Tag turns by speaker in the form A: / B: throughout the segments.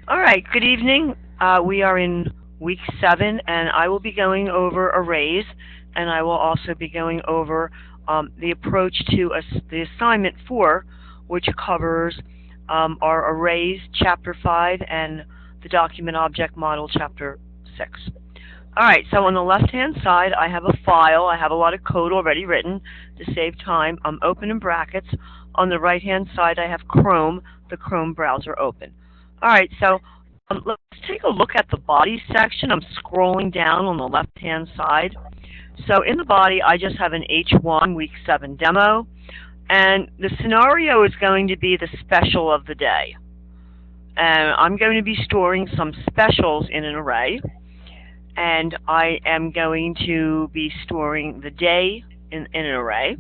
A: All right, good evening. We are in week 7, and I will be going over arrays, and I will also be going over the approach to the assignment 4, which covers our arrays, Chapter 5, and the document object model, Chapter 6. All right, so on the left-hand side, I have a file. I have a lot of code already written to save time. I'm open in brackets. On the right-hand side, I have Chrome, the Chrome browser open. All right, so let's take a look at the body section. I'm scrolling down on the left-hand side. So in the body, I just have an H1 Week 7 demo, and the scenario is going to be the special of the day. And I'm going to be storing some specials in an array, and I am going to be storing the day in an array.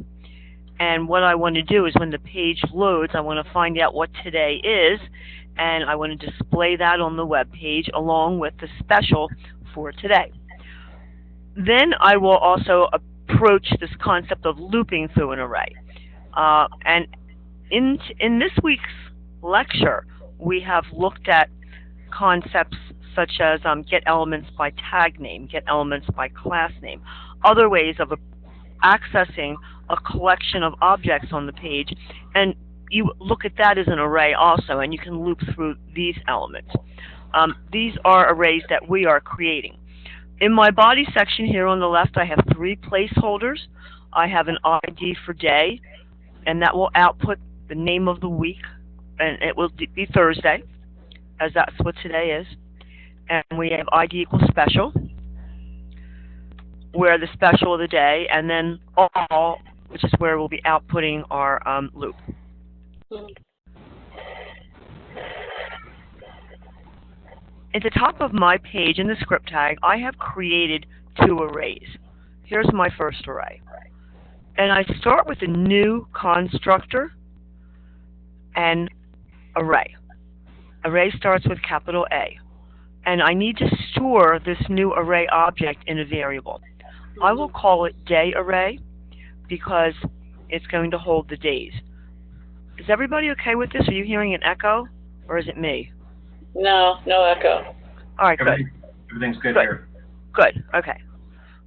A: And what I want to do is when the page loads, I want to find out what today is, and I want to display that on the web page along with the special for today. Then I will also approach this concept of looping through an array. And in this week's lecture, we have looked at concepts such as get elements by tag name, get elements by class name, other ways of accessing a collection of objects on the page, and you look at that as an array also, and you can loop through these elements. These are arrays that we are creating. In my body section here on the left, I have 3 placeholders. I have an ID for day, and that will output the name of the week, and it will be Thursday, as that's what today is. And we have ID equals special, where the special of the day, and then all, which is where we'll be outputting our loop. At the top of my page in the script tag, I have created 2 arrays. Here's my first array. And I start with a new constructor and array. Array starts with capital A. And I need to store this new array object in a variable. I will call it day array because it's going to hold the days. Is everybody okay with this? Are you hearing an echo, or is it me?
B: No, no echo.
A: All right, good.
C: Everything's good here.
A: Good, okay.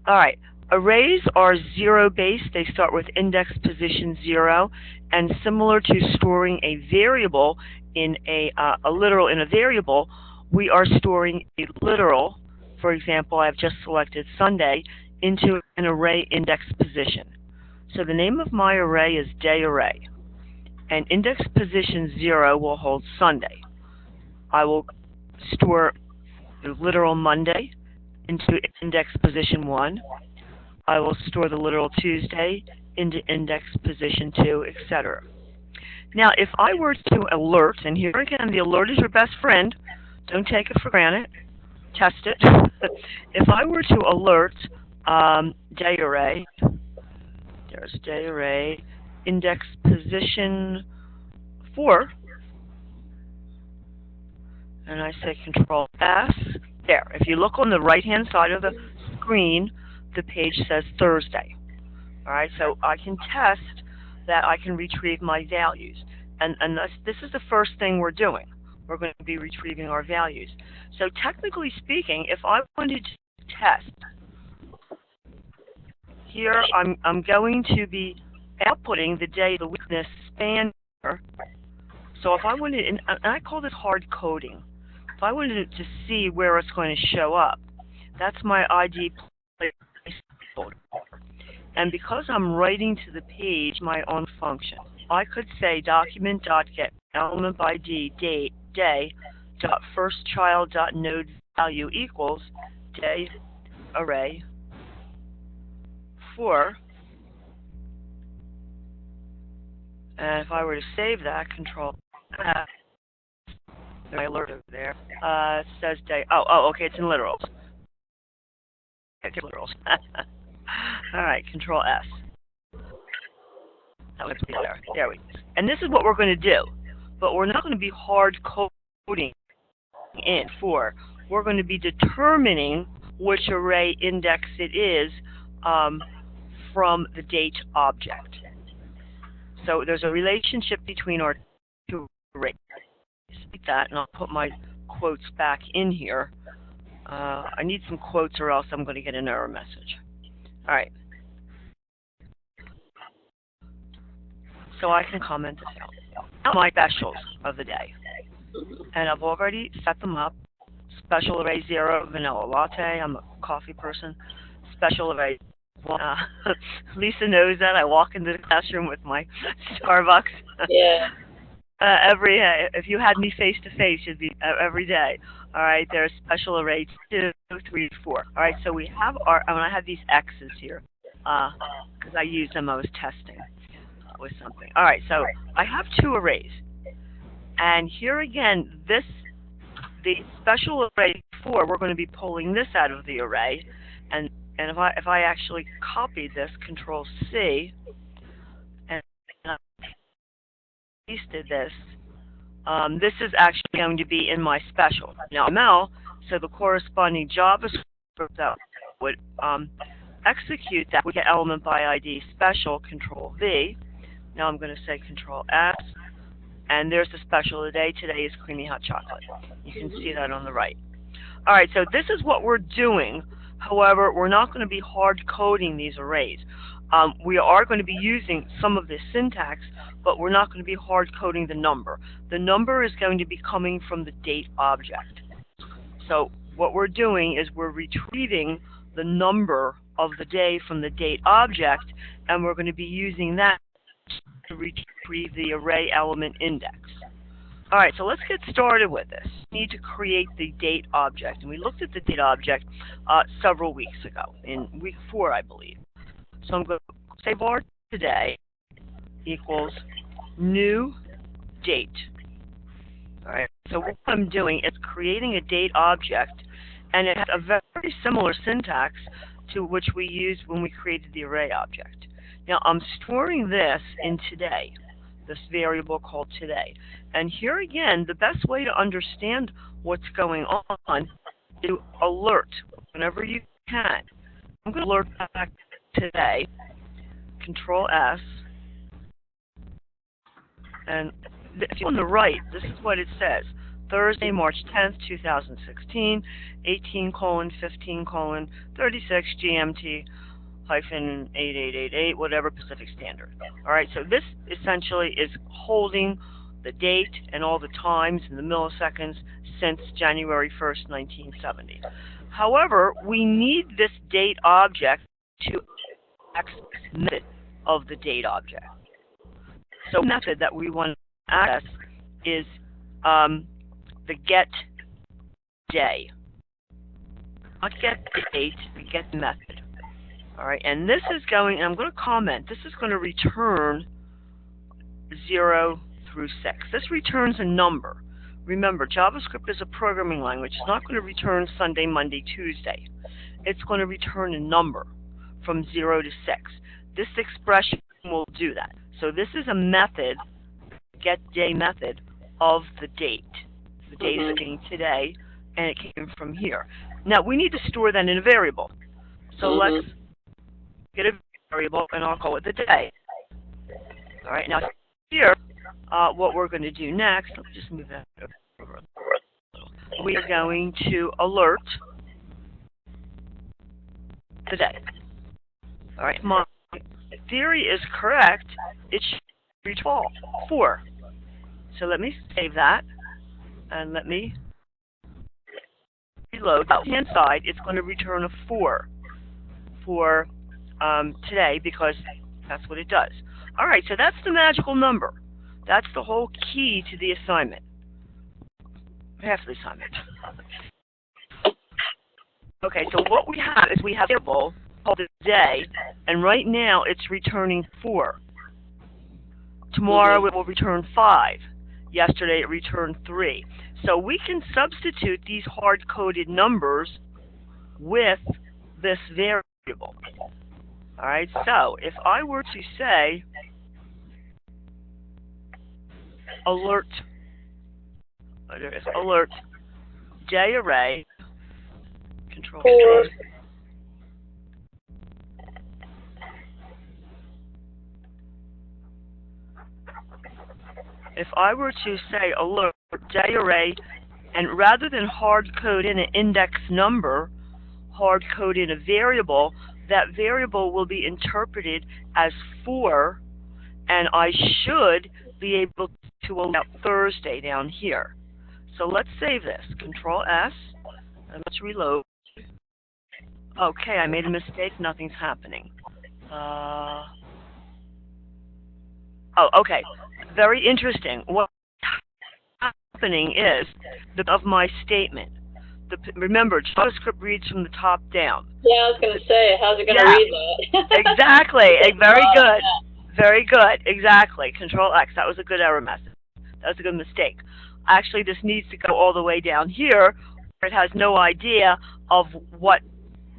A: All right, arrays are zero-based. They start with index position 0, and similar to storing a variable in a literal in a variable, we are storing a literal, for example, I've just selected Sunday, into an array index position. So the name of my array is day array, and index position 0 will hold Sunday. I will store the literal Monday into index position 1. I will store the literal Tuesday into index position 2, etc. Now, if I were to alert, and here again, the alert is your best friend, don't take it for granted, test it. If I were to alert day array, there's day array, index position 4, and I say Control S, there. If you look on the right-hand side of the screen, the page says Thursday. All right, so I can test that I can retrieve my values. And this is the first thing we're doing. We're going to be retrieving our values. So technically speaking, if I wanted to test, here I'm going to be outputting the day, the week, the span. So if I wanted, and I call this hard coding, if I wanted to see where it's going to show up, that's my ID placeholder. And because I'm writing to the page my own function, I could say document.get element by day dot first child dot node value equals day array 4. And if I were to save that, Control F, my alert over there, it says day. Okay, it's in literals. It's literals. All right, Control S. That would be there. There we go. And this is what we're going to do, but we're not going to be hard coding in for. We're going to be determining which array index it is from the date object. So there's a relationship between our 2 arrays. delete that, and I'll put my quotes back in here. I need some quotes or else I'm going to get an error message. All right. So I can comment this out. Now my specials of the day. And I've already set them up. Special array 0, vanilla latte. I'm a coffee person. Special array 1. Lisa knows that. I walk into the classroom with my Starbucks.
B: Yeah.
A: If you had me face to face, you'd be every day. All right, there's special array 2, 3, 4. All right, so we have our, and I have these X's here because I used them. I was testing with something. All right, so I have 2 arrays, and here again, the special array 4, we're going to be pulling this out of the array, and if I actually copy this, Control C, and pasted this. This is actually going to be in my special. Now, ML, so the corresponding JavaScript that would execute that would get element by ID special, Control V. Now I'm going to say Control S, and there's the special of the day. Today is creamy hot chocolate. You can see that on the right. All right, so this is what we're doing. However, we're not going to be hard coding these arrays. We are going to be using some of this syntax, but we're not going to be hard coding the number. The number is going to be coming from the date object. So what we're doing is we're retrieving the number of the day from the date object, and we're going to be using that to retrieve the array element index. All right, so let's get started with this. We need to create the date object, and we looked at the date object several weeks ago, in week 4, I believe. So I'm going to say var today equals new date. All right, so what I'm doing is creating a date object, and it has a very similar syntax to which we used when we created the array object. Now I'm storing this in today, this variable called today. And here again, the best way to understand what's going on is to alert whenever you can. I'm going to alert back today, Control S, and if you're on the right, this is what it says. Thursday, March 10th, 2016, 18:15:36 GMT -8888, whatever Pacific Standard. All right, so this essentially is holding the date and all the times in the milliseconds since January 1st, 1970. However, we need this date object to access the method of the date object. So the method that we want to access is the get day. Not get date, the get method. All right, and this is going, and I'm going to comment, this is going to return 0 through 6. This returns a number. Remember, JavaScript is a programming language. It's not going to return Sunday, Monday, Tuesday. It's going to return a number from 0 to 6. This expression will do that. So this is a method, get day method, of the date. The date is being today, and it came from here. Now, we need to store that in a variable. So let's get a variable, and I'll call it the day. All right, now here, what we're going to do next, let me just move that over a little. We are going to alert the day. All right, my theory is correct. It should reach 4. So let me save that, and let me reload. On the left-hand side, it's going to return a 4 for today, because that's what it does. All right, so that's the magical number. That's the whole key to the assignment. Half the assignment. Okay, so what we have is we have a variable called the day, and right now it's returning 4. Tomorrow it will return 5. Yesterday it returned 3. So we can substitute these hard-coded numbers with this variable. All right, so if I were to say alert day array, Control. If I were to say alert day array, and rather than hard code in an index number, hard code in a variable, that variable will be interpreted as 4, and I should be able to allow Thursday down here. So let's save this. Control S, and let's reload. Okay, I made a mistake. Nothing's happening. Oh, okay. Very interesting. What's happening is of my statement. Remember, JavaScript reads from the top down.
B: Yeah, I was going to say, how's it going to read that?
A: Exactly. Very good. Very good. Exactly. Control X. That was a good error message. That was a good mistake. Actually, this needs to go all the way down here, where it has no idea of what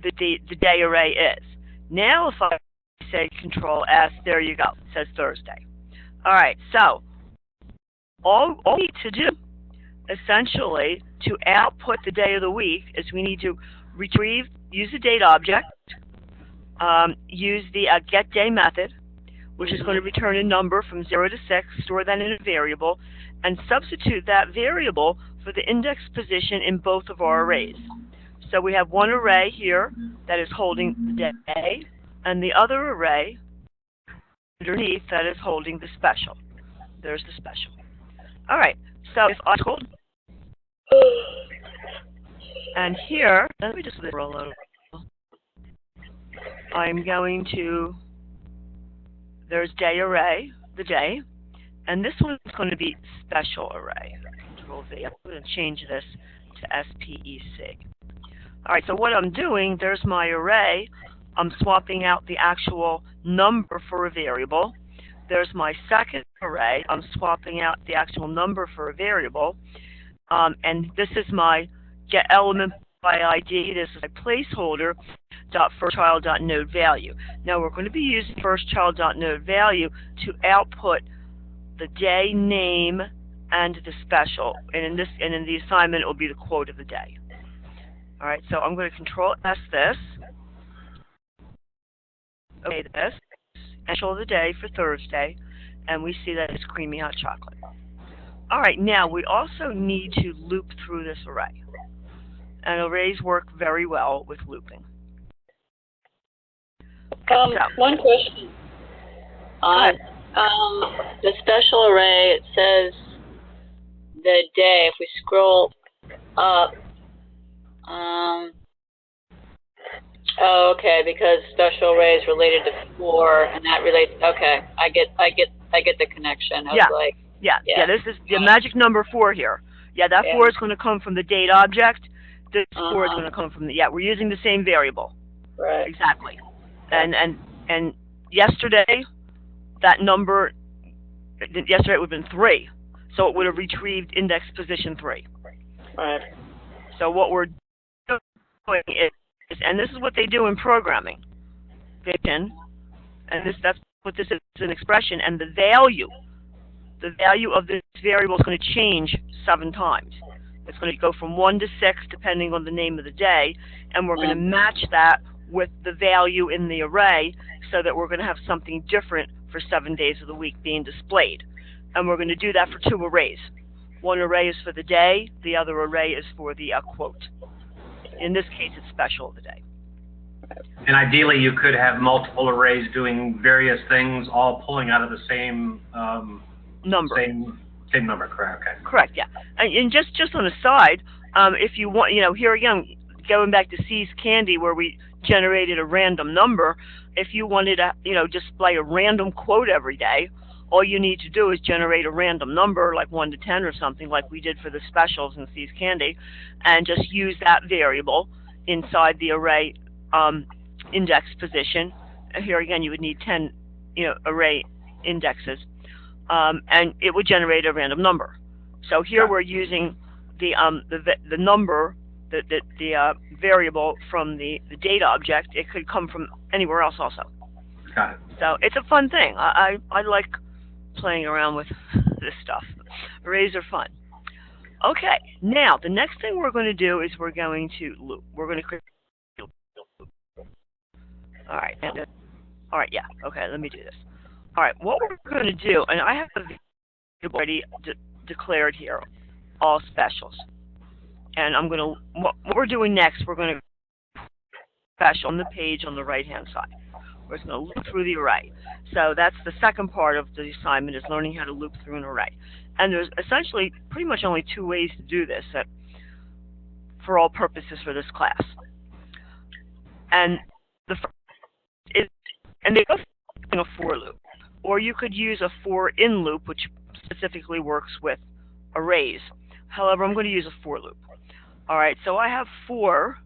A: the day array is. Now, if I say Control S, there you go. It says Thursday. All right. So, all we need to do, essentially, to output the day of the week is we need to use the date object, use the getDay method, which is going to return a number from 0 to 6, store that in a variable, and substitute that variable for the index position in both of our arrays. So we have one array here that is holding the day, and the other array underneath that is holding the special. There's the special. All right, so if I hold, and here, let me just roll over. I'm going to, there's day array, the day, and this one is going to be special array. Control V. I'm going to change this to SPEC. All right, so what I'm doing, there's my array. I'm swapping out the actual number for a variable. There's my second array. I'm swapping out the actual number for a variable. And this is my get element by ID. This is my placeholder .firstChild.node value. Now we're going to be using firstChild.node value to output the day name and the special. And in the assignment, it will be the quote of the day. All right, so I'm going to Control S this. Okay, this. And show the day for Thursday, and we see that it's creamy hot chocolate. All right, now we also need to loop through this array. And arrays work very well with looping.
B: One question. On the special array, it says the day. If we scroll up, oh, okay, because special array is related to 4, and that relates. Okay, I get the connection. I was like,
A: yeah. This is the magic number 4 here. Yeah, that 4 is going to come from the date object. This 4 is going to come from the we're using the same variable.
B: Right.
A: Exactly. And yesterday, that number, yesterday it would have been 3, so it would have retrieved index position 3.
B: Right.
A: So what we're doing is, and this is what they do in programming. They can, and that's what this is an expression, and the value of this variable is going to change 7 times. It's going to go from 1 to 6 depending on the name of the day, and we're going to match that with the value in the array so that we're going to have something different for 7 days of the week being displayed. And we're going to do that for 2 arrays. One array is for the day, the other array is for the quote. In this case, it's special of the day.
C: And ideally, you could have multiple arrays doing various things, all pulling out of the same
A: number.
C: Same number, correct? Okay.
A: Correct. Yeah. And just on a side, if you want, here again, going back to C's Candy, where we generated a random number. If you wanted to, display a random quote every day, all you need to do is generate a random number, like 1 to 10 or something, like we did for the specials in C's Candy, and just use that variable inside the array index position. Here again, you would need 10, array indexes, and it would generate a random number. So here we're using the number, the variable from the data object. It could come from anywhere else also.
C: Got it.
A: So it's a fun thing. I like playing around with this stuff. Arrays are fun. Okay, now the next thing we're going to do is we're going to loop. We're going to create a loop. All right. All right. Yeah. Okay. Let me do this. All right. What we're going to do, and I have the variable already declared here. all specials. And what we're doing next, we're going to special on the page on the right-hand side. We're just going to loop through the array. So that's the second part of the assignment, is learning how to loop through an array. And there's essentially pretty much only two ways to do this for all purposes for this class. And the first is, and they both in a for loop. Or you could use a for in loop, which specifically works with arrays. However, I'm going to use a for loop. All right, so I have for,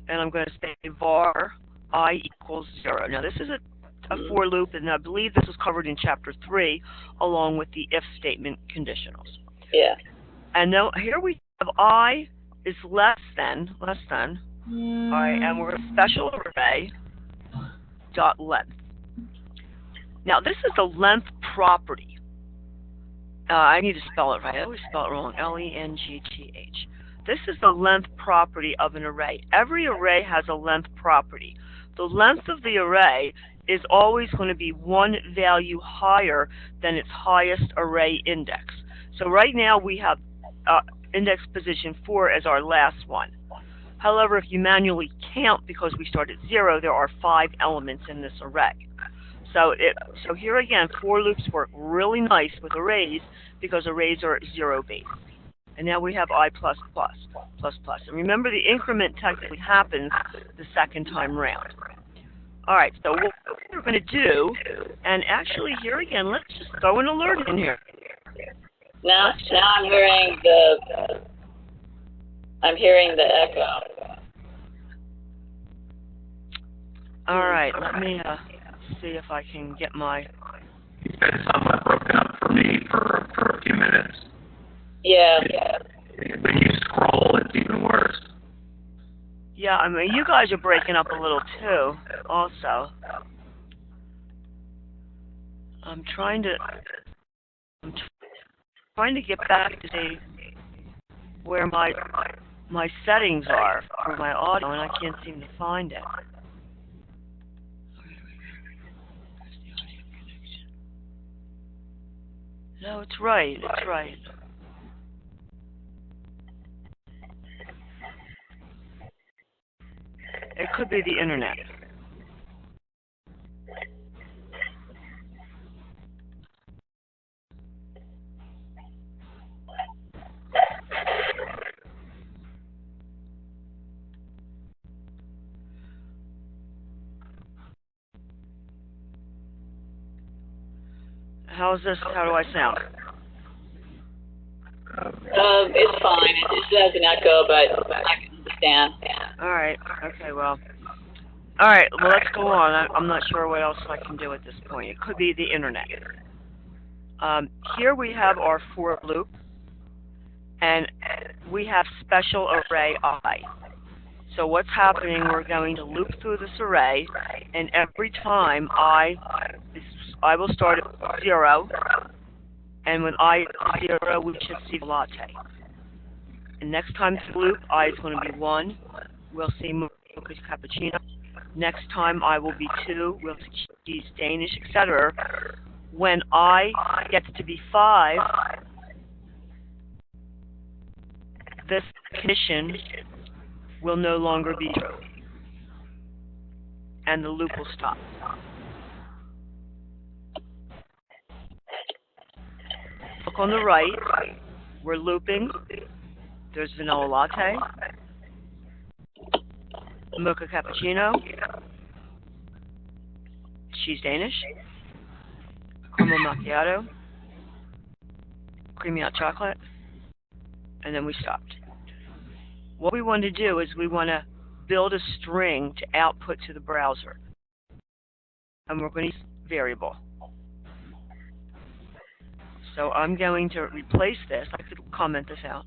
A: and I'm going to say var I equals 0. Now, this is a for loop, and I believe this was covered in Chapter 3, along with the if statement conditionals.
B: Yeah.
A: And now here we have I is less than, all right, and we're a special array dot length. Now, this is the length property. I need to spell it right. I always spell it wrong. Length. This is the length property of an array. Every array has a length property. The length of the array is always going to be one value higher than its highest array index. So right now we have index position 4 as our last one. However, if you manually count, because we start at 0, there are 5 elements in this array. So here again, for loops work really nice with arrays because arrays are 0-based. And now we have I plus plus. And remember, the increment technically happens the second time round. All right, so what we're going to do, and actually here again, let's just throw an alert in here.
B: Now I'm hearing the echo.
A: All right, let me see if I can get my...
C: You said somewhat broken up for me for a few minutes.
B: Yeah.
C: When you scroll, it's even worse.
A: Yeah, I mean, you guys are breaking up a little too, also. I'm trying to get back to see where my settings are for my audio, and I can't seem to find it. No, it's right. It could be the internet. How's this? How do I sound?
B: It's fine. It just has an echo, but I can understand.
A: All right. Okay, well. All right, well, let's go on. I'm not sure what else I can do at this point. It could be the internet. Here we have our for loop, and we have special array I. So what's happening, we're going to loop through this array, and every time I will start at 0, and when I is 0, we should see the latte. And next time through the loop, I is going to be 1. We'll see mocha cappuccino. Next time I will be 2. We'll see cheese Danish, etc. When I gets to be 5, this condition will no longer be true, and the loop will stop. Look on the right. We're looping. There's vanilla latte, mocha cappuccino, cheese Danish, caramel macchiato, creamy hot chocolate, and then we stopped. What we want to do is we want to build a string to output to the browser, and we're going to use variable. So I'm going to replace this. I could comment this out.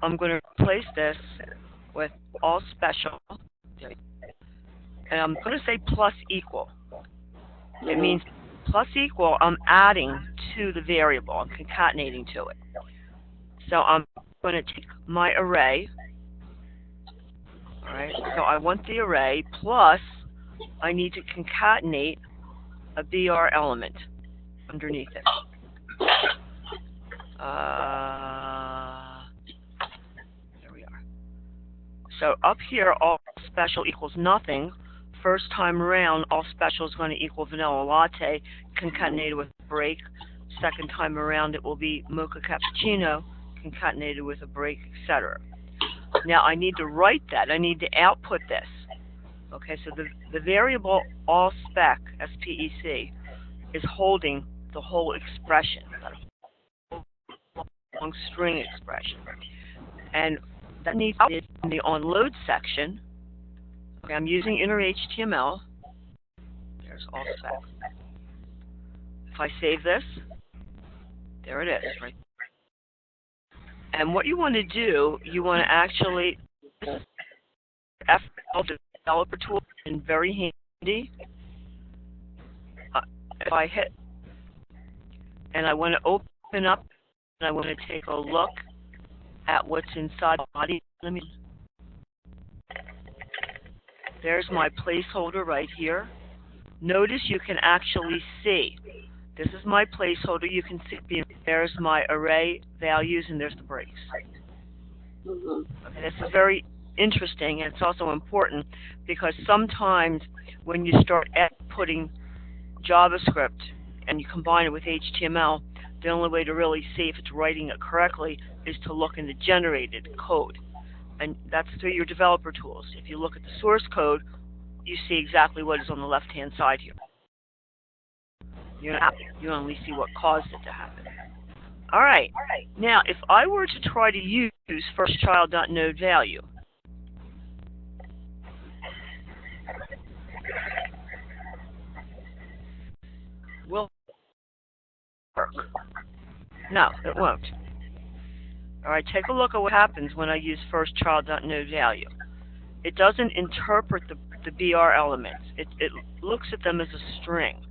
A: I'm going to replace this with all special, and I'm going to say plus equal. It means plus equal, I'm adding to the variable. I'm concatenating to it. So I'm going to take my array. All right, so I want the array plus I need to concatenate a BR element underneath it. There we are. So up here, all special equals nothing. First time around, all special is going to equal vanilla latte, concatenated with a break. Second time around, it will be mocha cappuccino, concatenated with a break, etc. Now, I need to write that. I need to output this. Okay, so the variable all spec, S-P-E-C, is holding the whole expression, that whole long string expression. And that needs to be in the onload section. Okay, I'm using inner HTML. There's all spec. If I save this, there it is, right? And what you want to do, you want to actually, FL developer tool is very handy. If I hit, and I want to open up, and I want to take a look at what's inside the body. There's my placeholder right here. Notice you can actually see. This is my placeholder. You can see there's my array values, and there's the breaks. Okay, this is very interesting, and it's also important because sometimes when you start putting JavaScript and you combine it with HTML, the only way to really see if it's writing it correctly is to look in the generated code. And that's through your developer tools. If you look at the source code, you see exactly what is on the left-hand side here. You only see what caused it to happen. All right. Now, if I were to try to use firstchild.node value, will it work? No, it won't. All right, take a look at what happens when I use firstchild.node value. It doesn't interpret the BR elements. It looks at them as a string.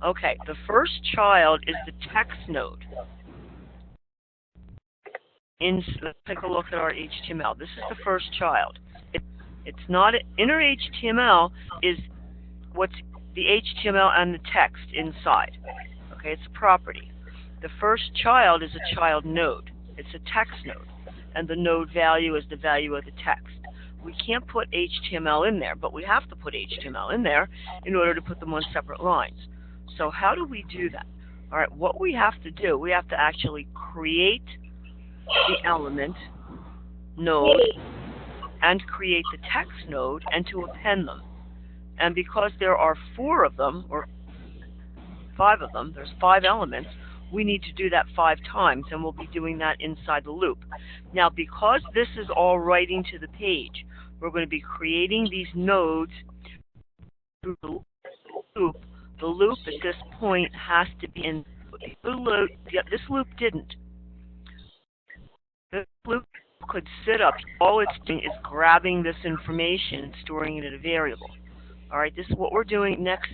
A: Okay, the first child is the text node. Let's take a look at our HTML. This is the first child. It's not inner HTML is what's the HTML and the text inside. Okay, it's a property. The first child is a child node. It's a text node, and the node value is the value of the text. We can't put HTML in there, but we have to put HTML in there in order to put them on separate lines. So how do we do that? All right, what we have to do, we have to actually create the element node and create the text node and to append them. And because there are 4 of them, or 5 of them, there's 5 elements, we need to do that 5 times, and we'll be doing that inside the loop. Now, because this is all writing to the page, we're going to be creating these nodes through the loop. The loop at this point has to be in the loop. This loop didn't. This loop could sit up. All it's doing is grabbing this information and storing it in a variable. All right, this is what we're doing next.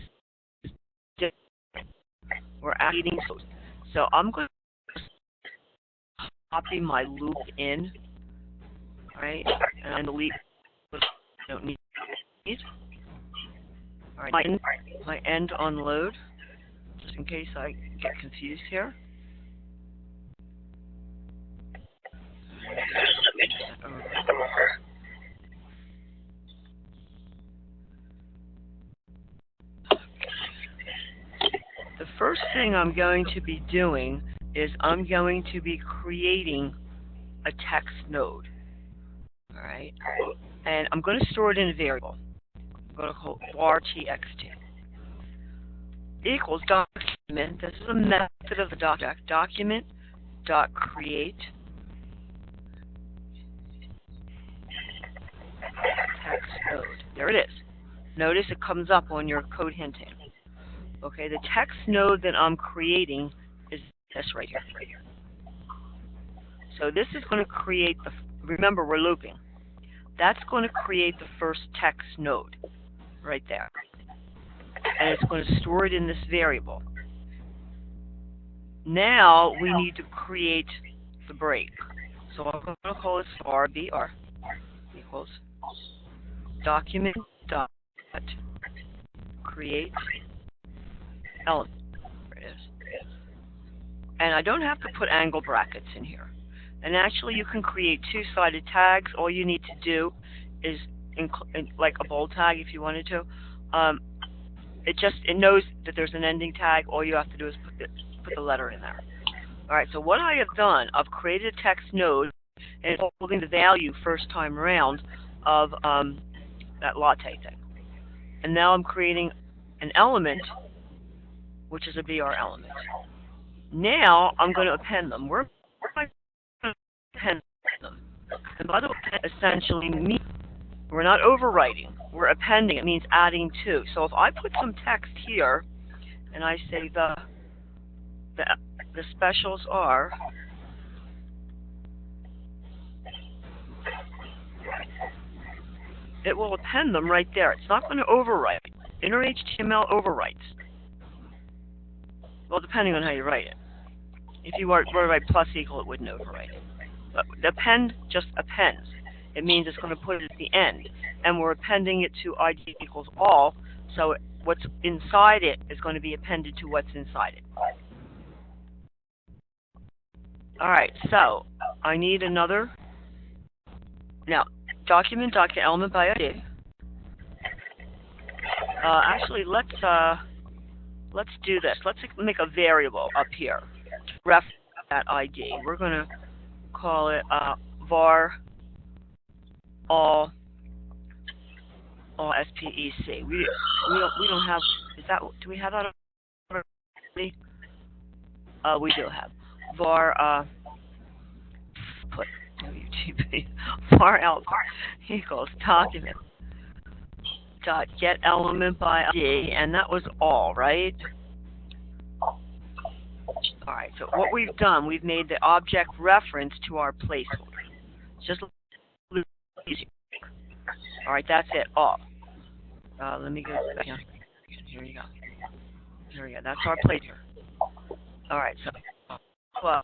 A: We're adding those. So I'm going to copy my loop in, right, and delete what I don't need. All right, my end on load, just in case I get confused here. The first thing I'm going to be doing is I'm going to be creating a text node. All right, and I'm going to store it in a variable. I'm going to call it var txt equals document. This is a method of the document dot create text node. There it is. Notice it comes up on your code hinting. Okay, the text node that I'm creating is this right here. So this is going to create the, remember we're looping, that's going to create the first text node right there. And it's going to store it in this variable. Now we need to create the break. So I'm going to call this var br equals document dot create element. There it is. And I don't have to put angle brackets in here. And actually, you can create two-sided tags. All you need to do is, like a bold tag if you wanted to. It knows that there's an ending tag. All you have to do is put the letter in there. All right, so what I have done, I've created a text node, and it's holding the value first time around of that latte thing. And now I'm creating an element, which is a BR element. Now I'm going to append them. We're going to append them. And by the way, essentially means we're not overwriting. We're appending. It means adding to. So if I put some text here, and I say the specials are it will append them right there. It's not going to overwrite. Inner HTML overwrites. Well, depending on how you write it. If you were to write plus equal, it wouldn't overwrite it. But the append just appends. It means it's going to put it at the end. And we're appending it to ID equals all, so what's inside it is going to be appended to what's inside it. All right, so I need another. Now, document element by ID. Actually, let's do this. Let's make a variable up here. Ref that ID. We're going to call it var all SPEC. We don't have. Do we have that already? We do have var put WTP var else equals document dot get element by ID, and that was all, right? All right. So what we've done, we've made the object reference to our placeholder. It's just a little easier. All right, that's it. All. Let me go back here. Here you go. Here we go. That's our plate here. All right. So, well,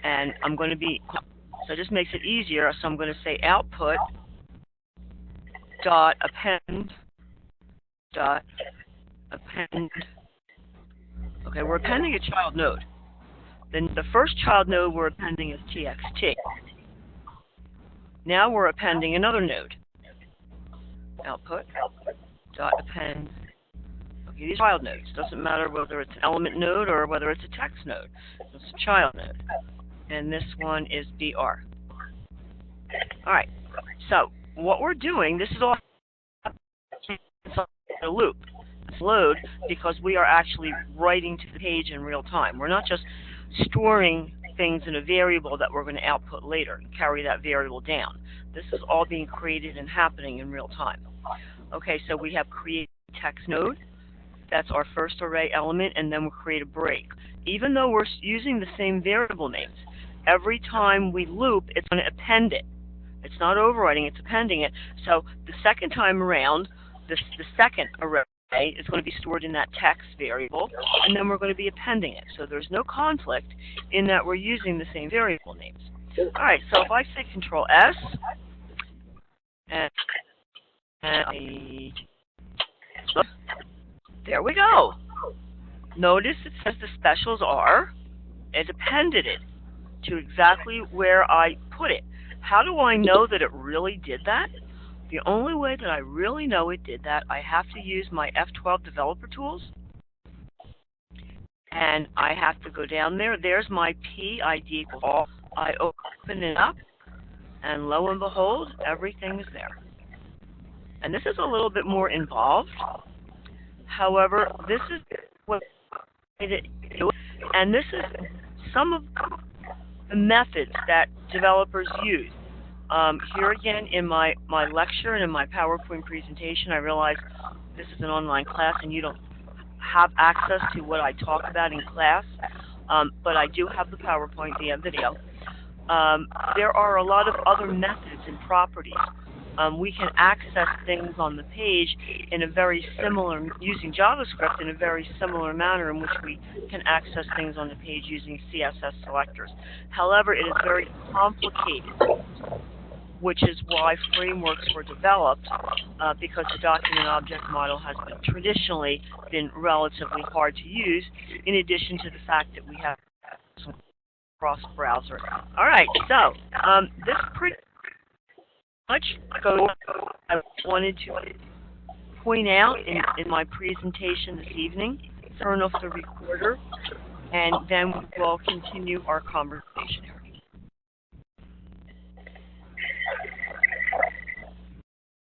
A: and I'm going to be. So it just makes it easier. So I'm going to say output dot append dot append. Okay, we're appending a child node. Then the first child node we're appending is txt. Now we're appending another node. Output dot append. Okay, these child nodes. Doesn't matter whether it's an element node or whether it's a text node. So it's a child node. And this one is BR. All right. So what we're doing, this is all a loop. It's load because we are actually writing to the page in real time. We're not just storing things in a variable that we're going to output later and carry that variable down. This is all being created and happening in real time. Okay, so we have create text node. That's our first array element, and then we'll create a break. Even though we're using the same variable names, every time we loop, it's going to append it. It's not overwriting, it's appending it. So the second time around, the second array is going to be stored in that text variable, and then we're going to be appending it. So there's no conflict in that we're using the same variable names. All right, so if I say Control S, and there we go. Notice it says the specials are, it appended it to exactly where I put it. How do I know that it really did that? The only way that I really know it did that, I have to use my F12 developer tools. And I have to go down there. There's my PID equals all. I open it up, and lo and behold, everything is there. And this is a little bit more involved. However, this is what I did, and this is some of the methods that developers use. Here again in my lecture and in my PowerPoint presentation, I realize this is an online class and you don't have access to what I talk about in class, but I do have the PowerPoint via video. There are a lot of other methods and properties. We can access things on the page in a very similar, using JavaScript in a very similar manner in which we can access things on the page using CSS selectors. However, it is very complicated which is why frameworks were developed, because the document object model has traditionally been relatively hard to use, in addition to the fact that we have some cross-browser. All right, so this pretty much goes I wanted to point out in my presentation this evening. Turn off the recorder, and then we'll continue our conversation.